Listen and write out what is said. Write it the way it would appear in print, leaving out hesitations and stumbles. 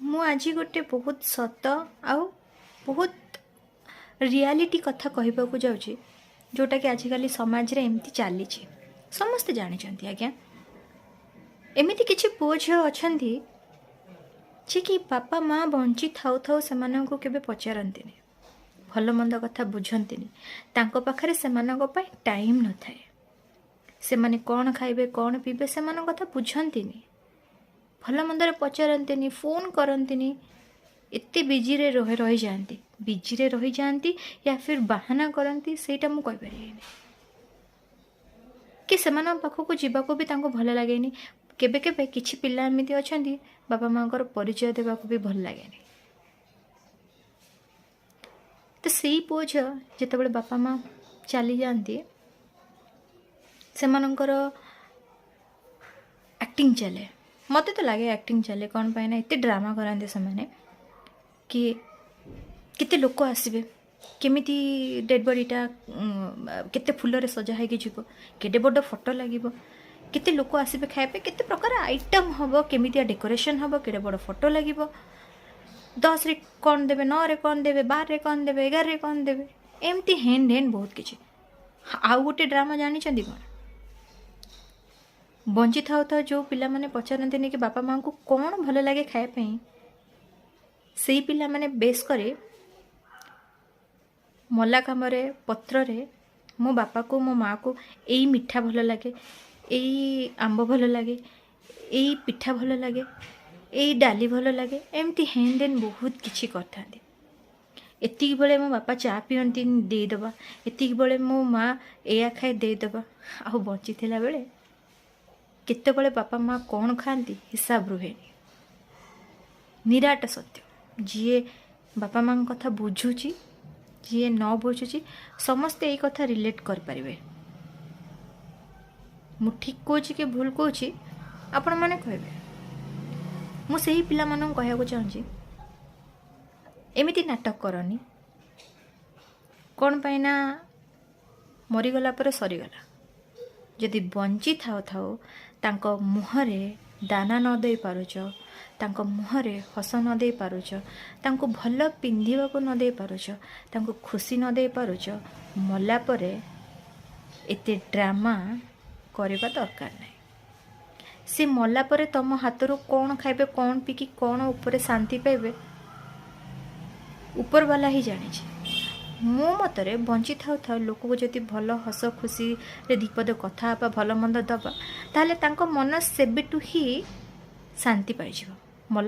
ମୁଁ ଆଜି ଗୋଟେ ବହୁତ ସତ ଆଉ ବହୁତ ରିଆଲିଟି କଥା କହିବାକୁ ଯାଉଛି, ଯେଉଁଟାକି ଆଜିକାଲି ସମାଜରେ ଏମିତି ଚାଲିଛି। ସମସ୍ତେ ଜାଣିଛନ୍ତି ଆଜ୍ଞା, ଏମିତି କିଛି ପୁଅ ଝିଅ ଅଛନ୍ତି ଯେ କି ବାପା ମା' ବଞ୍ଚି ଥାଉ ଥାଉ ସେମାନଙ୍କୁ କେବେ ପଚାରନ୍ତିନି, ଭଲ ମନ୍ଦ କଥା ବୁଝନ୍ତିନି। ତାଙ୍କ ପାଖରେ ସେମାନଙ୍କ ପାଇଁ ଟାଇମ୍ ନଥାଏ। ସେମାନେ କ'ଣ ଖାଇବେ କ'ଣ ପିଇବେ ସେମାନଙ୍କ କଥା ବୁଝନ୍ତିନି, ଭଲ ମନ୍ଦରେ ପଚାରନ୍ତିନି, ଫୋନ୍ କରନ୍ତିନି। ଏତେ ବିଜିରେ ରହିଯାଆନ୍ତି ୟା ଫିର୍ ବାହାନା କରନ୍ତି, ସେଇଟା ମୁଁ କହିପାରିବିନି। କି ସେମାନଙ୍କ ପାଖକୁ ଯିବାକୁ ବି ତାଙ୍କୁ ଭଲ ଲାଗେନି। କେବେ କେବେ କିଛି ପିଲା ଏମିତି ଅଛନ୍ତି ବାପା ମାଆଙ୍କର ପରିଚୟ ଦେବାକୁ ବି ଭଲ ଲାଗେନି। ତ ସେଇ ପୁଅ ଝିଅ ଯେତେବେଳେ ବାପା ମା' ଚାଲିଯାଆନ୍ତି, ସେମାନଙ୍କର ଆକ୍ଟିଂ ଚାଲେ। ମୋତେ ତ ଲାଗେ ଆକ୍ଟିଂ ଚାଲେ, କ'ଣ ପାଇଁ ନା ଏତେ ଡ୍ରାମା କରାନ୍ତି ସେମାନେ କି କେତେ ଲୋକ ଆସିବେ, କେମିତି ଡେଡ୍ ବଡ଼ିଟା କେତେ ଫୁଲରେ ସଜା ହେଇକି ଯିବ, କେତେ ବଡ଼ ଫଟୋ ଲାଗିବ, କେତେ ଲୋକ ଆସିବେ ଖାଇବା ପାଇଁ, କେତେ ପ୍ରକାର ଆଇଟମ୍ ହେବ, କେମିତିଆ ଡେକୋରେସନ୍ ହେବ, କେତେ ବଡ଼ ଫଟୋ ଲାଗିବ, 10ରେ କ'ଣ ଦେବେ, 9ରେ କ'ଣ ଦେବେ, 12ରେ କ'ଣ ଦେବେ, 11ରେ କ'ଣ ଦେବେ, ଏମିତି ହେନ୍ ବହୁତ କିଛି। ଆଉ ଗୋଟେ ଡ୍ରାମା ଜାଣିଛନ୍ତି କ'ଣ? ବଞ୍ଚି ଥାଉ ଥାଉ ଯେଉଁ ପିଲାମାନେ ପଚାରନ୍ତିନି କି ବାପା ମାଆଙ୍କୁ କ'ଣ ଭଲ ଲାଗେ ଖାଇବା ପାଇଁ, ସେଇ ପିଲାମାନେ ବେଶ୍ କରି ମଲା କାମରେ ପତ୍ରରେ ମୋ ବାପାକୁ ମୋ ମାଆକୁ ଏଇ ମିଠା ଭଲ ଲାଗେ, ଏଇ ଆମ୍ବ ଭଲ ଲାଗେ, ଏଇ ପିଠା ଭଲ ଲାଗେ, ଏଇ ଡାଲି ଭଲ ଲାଗେ, ଏମିତି ହେନ୍ ବହୁତ କିଛି କରିଥାନ୍ତି। ଏତିକି ବେଳେ ମୋ ବାପା ଚା' ପିଅନ୍ତି, ଦେଇଦେବା। ଏତିକି ବେଳେ ମୋ ମାଆ ଏଇଆ ଖାଏ, ଦେଇଦେବା। ଆଉ ବଞ୍ଚିଥିଲା ବେଳେ କେତେବେଳେ ବାପା ମାଆ କ'ଣ ଖାଆନ୍ତି ହିସାବ ରୁହେନି। ନିରାଟ ସତ୍ୟ। ଯିଏ ବାପା ମାଆଙ୍କ କଥା ବୁଝୁଛି, ଯିଏ ନ ବୁଝୁଛି, ସମସ୍ତେ ଏଇ କଥା ରିଲେଟ୍ କରିପାରିବେ। ମୁଁ ଠିକ୍ କହୁଛି କି ଭୁଲ କହୁଛି ଆପଣମାନେ କହିବେ। ମୁଁ ସେହି ପିଲାମାନଙ୍କୁ କହିବାକୁ ଚାହୁଁଛି, ଏମିତି ନାଟକ କରନି। କ'ଣ ପାଇଁ ନା ମରିଗଲା ପରେ ସରିଗଲା। ଯଦି ବଞ୍ଚି ଥାଉ ଥାଉ ତାଙ୍କ ମୁହଁରେ ଦାନା ନ ଦେଇ ପାରୁଛ, ତାଙ୍କ ମୁହଁରେ ହସ ନ ଦେଇ ପାରୁଛ, ତାଙ୍କୁ ଭଲ ପିନ୍ଧିବାକୁ ନ ଦେଇ ପାରୁଛ, ତାଙ୍କୁ ଖୁସି ନ ଦେଇ ପାରୁଛ, ମଲା ପରେ ଏତେ ଡ୍ରାମା କରିବା ଦରକାର ନାହିଁ। ସେ ମଲା ପରେ ତମ ହାତରୁ କ'ଣ ଖାଇବେ, କ'ଣ ପିଇକି କ'ଣ ଉପରେ ଶାନ୍ତି ପାଇବେ, ଉପରବାଲା ହିଁ ଜାଣିଛି। ମୋ ମତରେ ବଞ୍ଚି ଥାଉ ଥାଉ ଲୋକକୁ ଯଦି ଭଲ ହସ ଖୁସିରେ ଦିପଦ କଥା ହେବା, ଭଲ ମନ୍ଦ ଦେବା, ତାହେଲେ ତାଙ୍କ ମନ ସେବେଠୁ ହିଁ ଶାନ୍ତି ପାଇଯିବ।